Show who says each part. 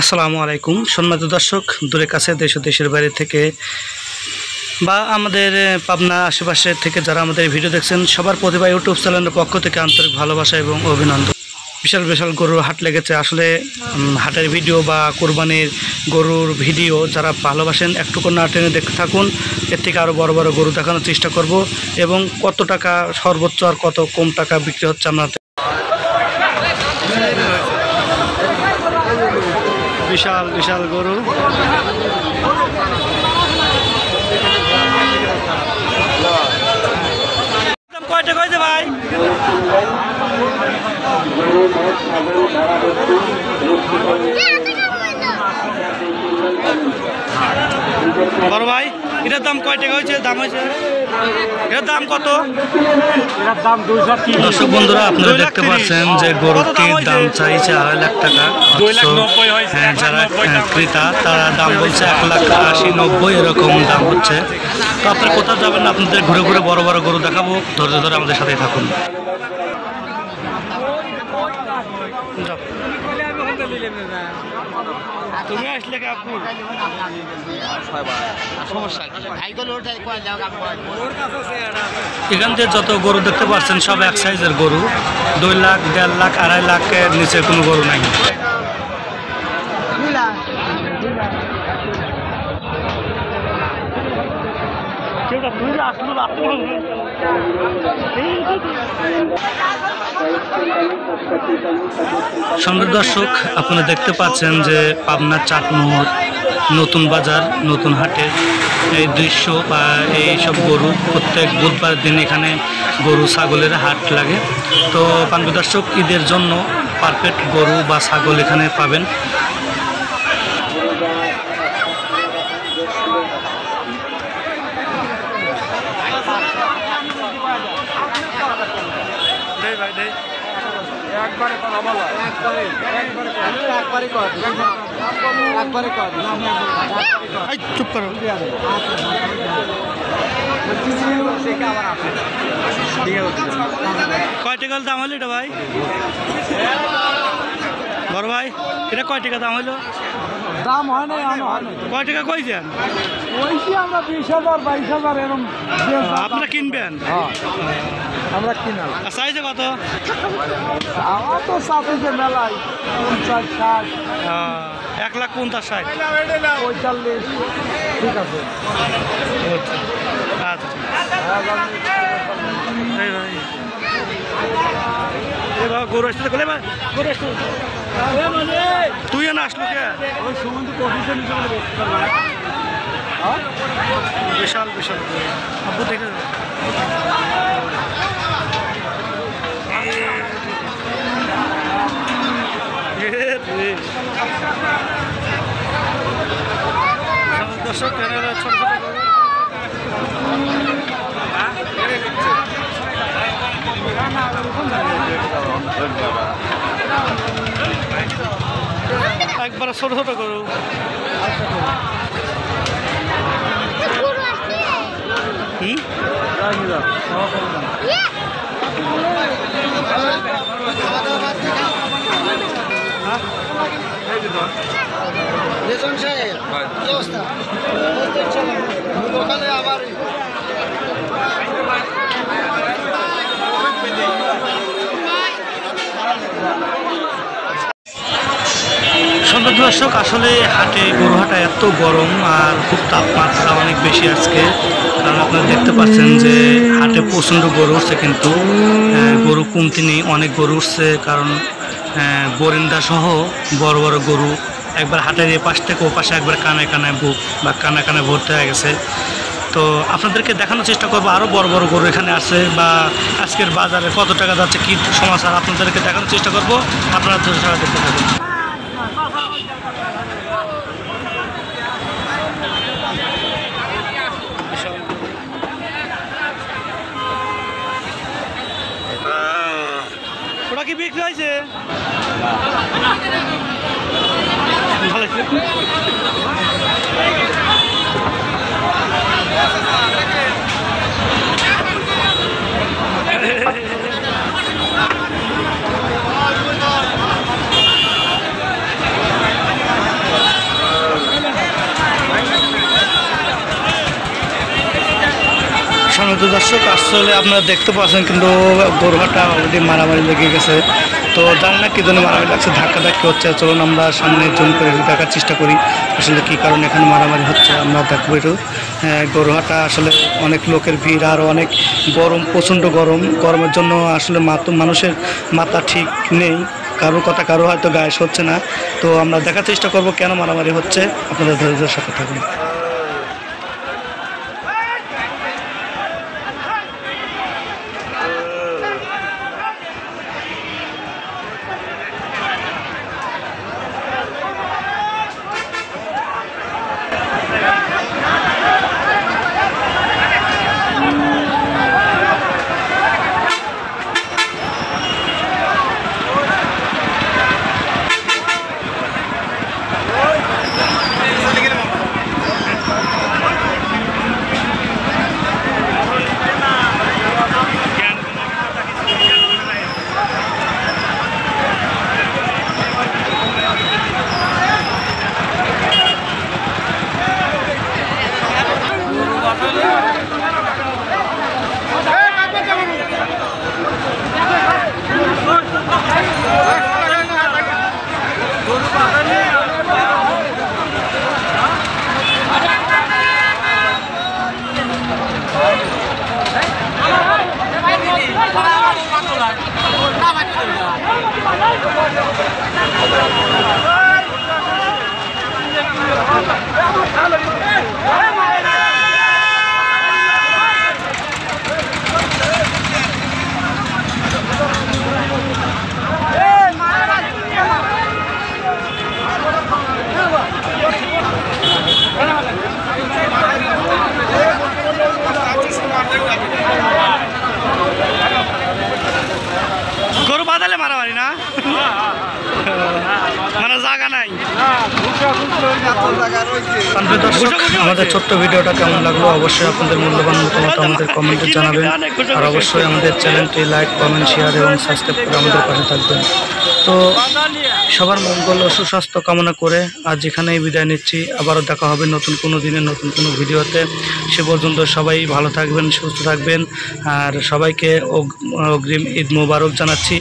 Speaker 1: আসসালামু আলাইকুম সম্মানিত দর্শক, দূরে কাছে দেশ ও দেশের বাইরে থেকে বা আমাদের পাবনা আশেপাশে থেকে যারা আমাদের ভিডিও দেখছেন সবার প্রতিভা ইউটিউব চ্যানেলের পক্ষ থেকে আন্তরিক ভালোবাসা এবং অভিনন্দন। বিশাল বিশাল গরুর হাট লেগেছে। আসলে হাটের ভিডিও বা কোরবানির গরুর ভিডিও যারা ভালোবাসেন একটুকু না টেনে দেখতে থাকুন। এর থেকে আরও বড় বড় গরু দেখানোর চেষ্টা করব এবং কত টাকা সর্বোচ্চ আর কত কম টাকা বিক্রি হচ্ছে আমরা। বিশাল বিশাল গরু, কয়টা কইছে ভাই? বড় ভাই, এটার দাম কয় টাকা হয়েছে? দাম হয়েছে এটার দাম কত?
Speaker 2: এটার দাম 230।
Speaker 1: দর্শক বন্ধুরা, আপনারা দেখতে পাচ্ছেন যে গরুটির দাম চাইছে 2.5 লাখ টাকা। হ্যাঁ, যারা ক্রেতা তারা দাম বলছে 1,80,90 এরকম দাম হচ্ছে। তো আপনারা কোথাও যাবেন না, আপনাদের ঘুরে ঘুরে বড় বড় গরু দেখাবো। ধৈর্য ধরে আমাদের সাথেই থাকুন। তুমি আসলে এখান থেকে যত গরু দেখতে পাচ্ছেন সব এক সাইজের গরু। 2 লাখ, 1.5 লাখ, 2.5 লাখের নিচে কোনো গরু নাই। সুন্দর দর্শক, আপনারা দেখতে পাচ্ছেন যে পাবনা চাটমোহর নতুন বাজার নতুন হাটের এই দৃশ্য বা এইসব গরু প্রত্যেক বুধবার দিন এখানে গরু ছাগলের হাট লাগে। তো পান্ডু দর্শক, ঈদের জন্য পারফেক্ট গরু বা ছাগল এখানে পাবেন। চুপ করো। কয় টাকা দাম হলো এটা ভাই? বড় ভাই, এটা কয় টাকা দাম হলো?
Speaker 2: দাম হয় না।
Speaker 1: কয় টাকা কইছেন?
Speaker 2: আমরা 20,000 22,000 এরকম।
Speaker 1: আপনারা কিনবেন?
Speaker 2: আমরা কিনা
Speaker 1: সাইজে কত?
Speaker 2: আমার তো সাথে মেলায় 50, 60,
Speaker 1: 1,50,000, 60,
Speaker 2: 45। ঠিক আছে।
Speaker 1: আচ্ছা, গরু আসতে গেলে গরু আসতে তুই না আসলো কে? বিশাল বিশাল আব্বু দেখে দর্শক ছোট ছোট একবার ছোট ছোট করু। সুন্দর দর্শক, আসলে হাটে গরু হাটা এত গরম আর খুব তাপমাত্রা অনেক বেশি আজকে। কারণ আপনারা দেখতে পাচ্ছেন যে হাটে প্রচণ্ড গরু উঠছে, কিন্তু গরু কমতি নেই, অনেক গরু উঠছে। কারণ বরিন্দা সহ বড় বড় গরু একবার হাটের এ পাশ থেকে ও পাশে একবার কানায় কানায় বুক বা কানায় কানায় ভর্তি হয়ে গেছে। তো আপনাদেরকে দেখানোর চেষ্টা করবো আরও বড় বড় গরু এখানে আছে বা আজকের বাজারে কত টাকা যাচ্ছে, কী সমাচার আপনাদেরকে দেখানোর চেষ্টা করবো। আপনারা দেখতে থাকুন। ওটা কি বিক্রি হয়েছে? সম্মানিত দর্শক, আসলে আপনারা দেখতে পাচ্ছেন কিন্তু গরুহাটা অলরেডি মারামারি লেগে গেছে। তো জানি না কী জন্য মারামারি লাগছে, ধাক্কাধাক্কি হচ্ছে। চলুন আমরা সামনে জুম করে দেখার চেষ্টা করি আসলে কী কারণে এখানে মারামারি হচ্ছে। আমরা দেখবো একটু। গরুহাটা আসলে অনেক লোকের ভিড়, আর অনেক গরম, প্রচণ্ড গরমের জন্য আসলে মানুষের মাথা ঠিক নেই, কারোর কথা কারো হয়তো গায়ে হচ্ছে না। তো আমরা দেখার চেষ্টা করব কেন মারামারি হচ্ছে, আপনাদের ধৈর্যের সাথে থাকুন। গরু বাঁধালে মারামারি না, মানে জায়গা নাই। আমাদের ছোট্ট ভিডিওটা কেমন লাগলো অবশ্যই আপনাদের মূল্যবান মতামত আমাদের কমেন্টে জানাবেন, আর অবশ্যই আমাদের চ্যানেলটি লাইক, কমেন্ট, শেয়ার এবং সাবস্ক্রাইব করে আমাদের পাশে থাকবেন। তো সবার মঙ্গল ও সুস্বাস্থ্য কামনা করে আজ এখানেই বিদায় নিচ্ছি। আবারও দেখা হবে নতুন কোনো দিনে নতুন কোনো ভিডিওতে। সে পর্যন্ত সবাই ভালো থাকবেন, সুস্থ থাকবেন, আর সবাইকে অগ্রিম ঈদ মোবারক জানাচ্ছি।